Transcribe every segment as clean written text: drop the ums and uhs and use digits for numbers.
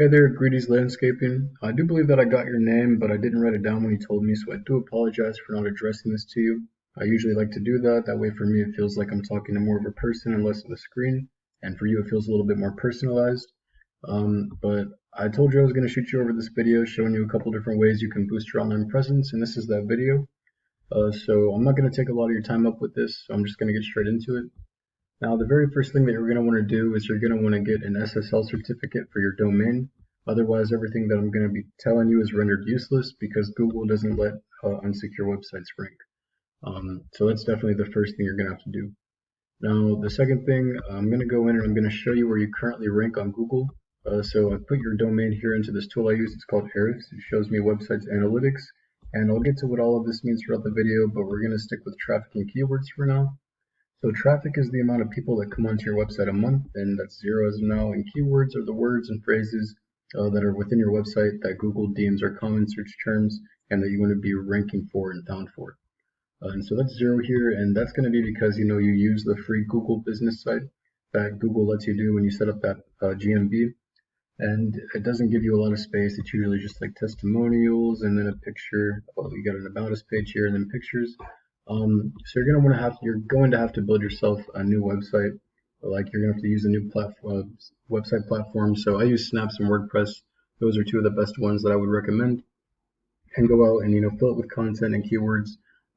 Hey there, Greedy's Landscaping. I do believe that I got your name, but I didn't write it down when you told me, so I do apologize for not addressing this to you. I usually like to do that. That way, for me, it feels like I'm talking to more of a person and less of a screen. And for you, it feels a little bit more personalized. But I told you I was going to shoot you over this video showing you a couple different ways you can boost your online presence, and this is that video. So I'm not going to take a lot of your time up with this, so I'm just going to get straight into it. Now, the very first thing that you're going to want to do is you're going to want to get an SSL certificate for your domain. Otherwise, everything that I'm going to be telling you is rendered useless because Google doesn't let unsecure websites rank. So that's definitely the first thing you're going to have to do. Now, the second thing, I'm going to go in and I'm going to show you where you currently rank on Google. So I put your domain here into this tool I use. It's called Ahrefs. It shows me websites analytics. And I'll get to what all of this means throughout the video, but we're going to stick with traffic and keywords for now. So traffic is the amount of people that come onto your website a month, and that's zero as of now. And keywords are the words and phrases that are within your website that Google deems are common search terms and that you want to be ranking for and found for. And so that's zero here, and that's going to be because you use the free Google business site that Google lets you do when you set up that GMB, and it doesn't give you a lot of space. It's usually just like testimonials and then a picture. Oh, you got an about us page here and then pictures. So you're going to have to build yourself a new website. Like you're going to have to use a new website platform. So I use Snaps and WordPress. Those are two of the best ones that I would recommend. And go out and fill it with content and keywords.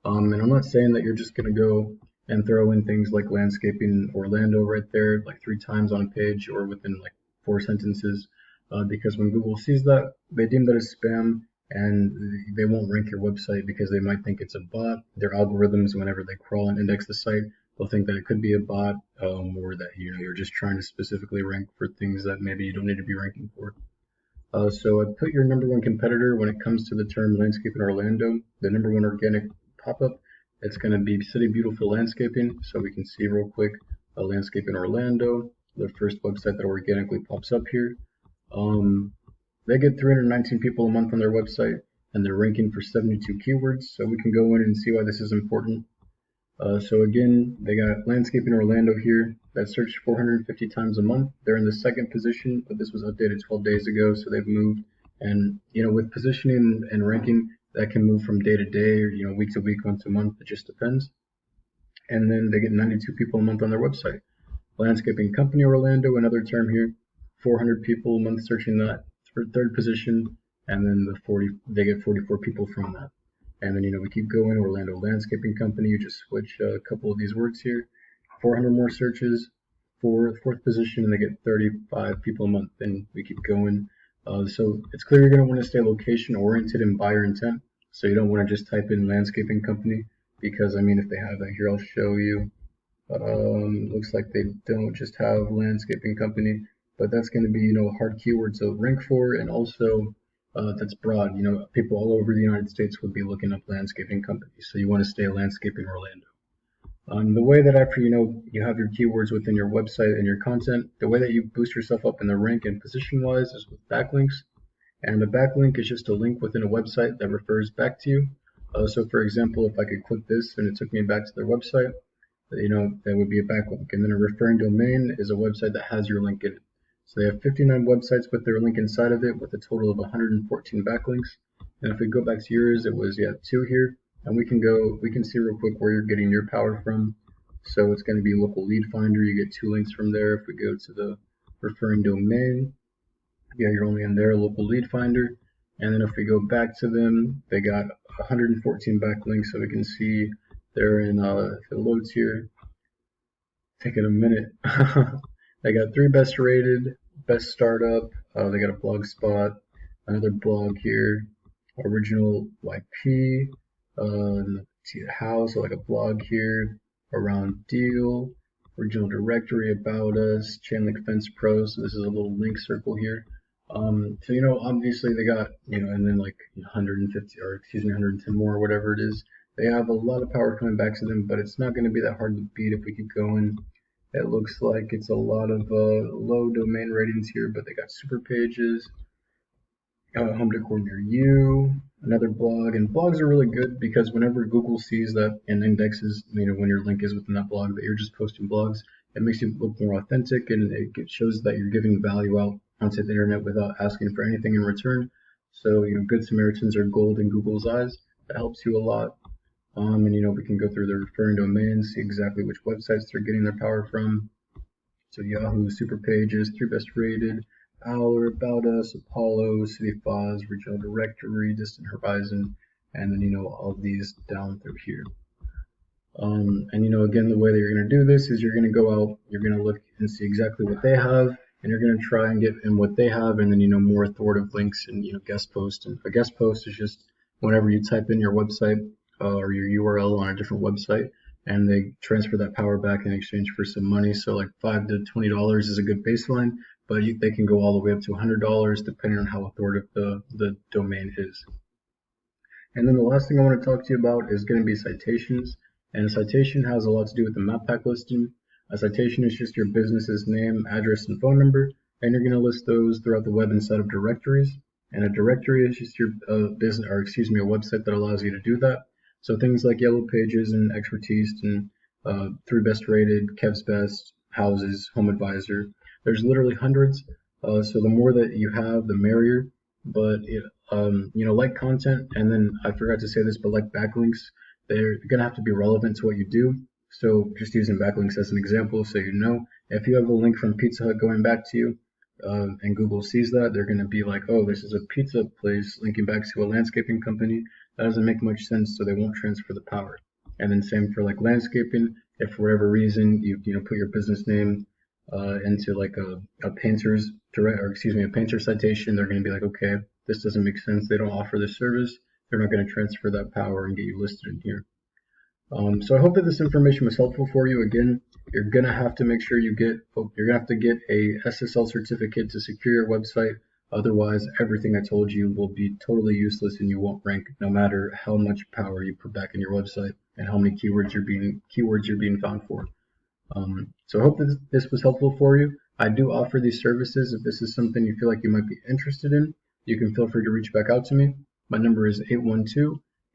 And I'm not saying that you're just going to go and throw in things like landscaping Orlando right there, like 3 times on a page or within like 4 sentences, because when Google sees that, they deem that as spam and they won't rank your website because they might think it's a bot. Their algorithms, whenever they crawl and index the site, they'll think that it could be a bot, or that you're just trying to specifically rank for things that maybe you don't need to be ranking for. So I put your number one competitor when it comes to the term landscape in Orlando. The number one organic pop-up, it's going to be City Beautiful Landscaping. So we can see real quick, landscape in Orlando, the first website that organically pops up here. They get 319 people a month on their website, and they're ranking for 72 keywords. So we can go in and see why this is important. So again, they got landscaping Orlando here that searched 450 times a month. They're in the second position, but this was updated 12 days ago, so they've moved. And with positioning and ranking, that can move from day to day, or week to week, month to month. It just depends. And then they get 92 people a month on their website. Landscaping company Orlando, another term here, 400 people a month searching that for third position, and then they get 44 people from that. And then we keep going. Orlando Landscaping Company. You just switch a couple of these words here. 400 more searches for fourth position, and they get 35 people a month. And we keep going. So it's clear you're going to want to stay location oriented and buyer intent. So you don't want to just type in landscaping company because if they have that here, I'll show you. Looks like they don't just have landscaping company, but that's going to be a hard keyword to rank for, and also that's broad. People all over the United States would be looking up landscaping companies, so you want to stay landscaping Orlando. The way that after you have your keywords within your website and your content, the way that you boost yourself up in the rank and position wise is with backlinks. And a backlink is just a link within a website that refers back to you. So for example, if I could click this and it took me back to their website, that would be a backlink. And then a referring domain is a website that has your link in it. So they have 59 websites with their link inside of it with a total of 114 backlinks. And if we go back to yours, it was 2 here. And we can see real quick where you're getting your power from. So it's going to be local lead finder. You get 2 links from there. If we go to the referring domain, you're only in there, local lead finder. And then if we go back to them, they got 114 backlinks. So we can see they're in, if it loads here, taking a minute. They got 3 best rated, best startup. They got a blog spot, another blog here, original YP, see the house, so like a blog here, around deal, original directory, about us, Chainlink Fence Pro. So this is a little link circle here. So obviously they got and then like 150 or excuse me 110 more or whatever it is. They have a lot of power coming back to them, but it's not going to be that hard to beat if we keep going. It looks like it's a lot of low domain ratings here, but they got super pages, home decor near you, another blog. And blogs are really good because whenever Google sees that and indexes, when your link is within that blog, that you're just posting blogs, it makes you look more authentic, and it shows that you're giving value out onto the internet without asking for anything in return. So, good Samaritans are gold in Google's eyes. That helps you a lot. And we can go through the referring domains, see exactly which websites they're getting their power from. So Yahoo, Superpages, 3Best Rated, Owler, About Us, Apollo, City Files, Regional Directory, Distant Horizon, and then all of these down through here. And again, the way that you're going to do this is you're going to go out, you're going to look and see exactly what they have, and you're going to try and get in what they have, and then more authoritative links and guest posts. And a guest post is just whenever you type in your website or your URL on a different website, and they transfer that power back in exchange for some money. So like $5 to $20 is a good baseline, but they can go all the way up to $100 depending on how authoritative the domain is. And then the last thing I want to talk to you about is going to be citations. And a citation has a lot to do with the map pack listing. A citation is just your business's name, address, and phone number, and you're going to list those throughout the web inside of directories. And a directory is just your business, or excuse me, a website that allows you to do that. So things like Yellow Pages and Expertise and 3Best Rated, Kev's Best, Houses, Home Advisor. There's literally hundreds. So the more that you have, the merrier. But like content, and then I forgot to say this, but like backlinks, they're gonna have to be relevant to what you do. So just using backlinks as an example, so if you have a link from Pizza Hut going back to you, and Google sees that, they're gonna be like, oh, this is a pizza place linking back to a landscaping company. That doesn't make much sense, so they won't transfer the power. And then same for like landscaping. If for whatever reason you put your business name into like a painter's a painter citation, they're going to be like, okay, this doesn't make sense. They don't offer this service. They're not going to transfer that power and get you listed in here. So I hope that this information was helpful for you. Again, you're going to have to make sure you're going to have to get a SSL certificate to secure your website. Otherwise, everything I told you will be totally useless and you won't rank no matter how much power you put back in your website and how many keywords you're being found for. So I hope that this was helpful for you. I do offer these services. If this is something you feel like you might be interested in, you can feel free to reach back out to me. My number is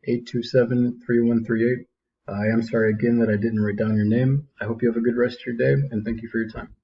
812-827-3138. I am sorry again that I didn't write down your name. I hope you have a good rest of your day, and thank you for your time.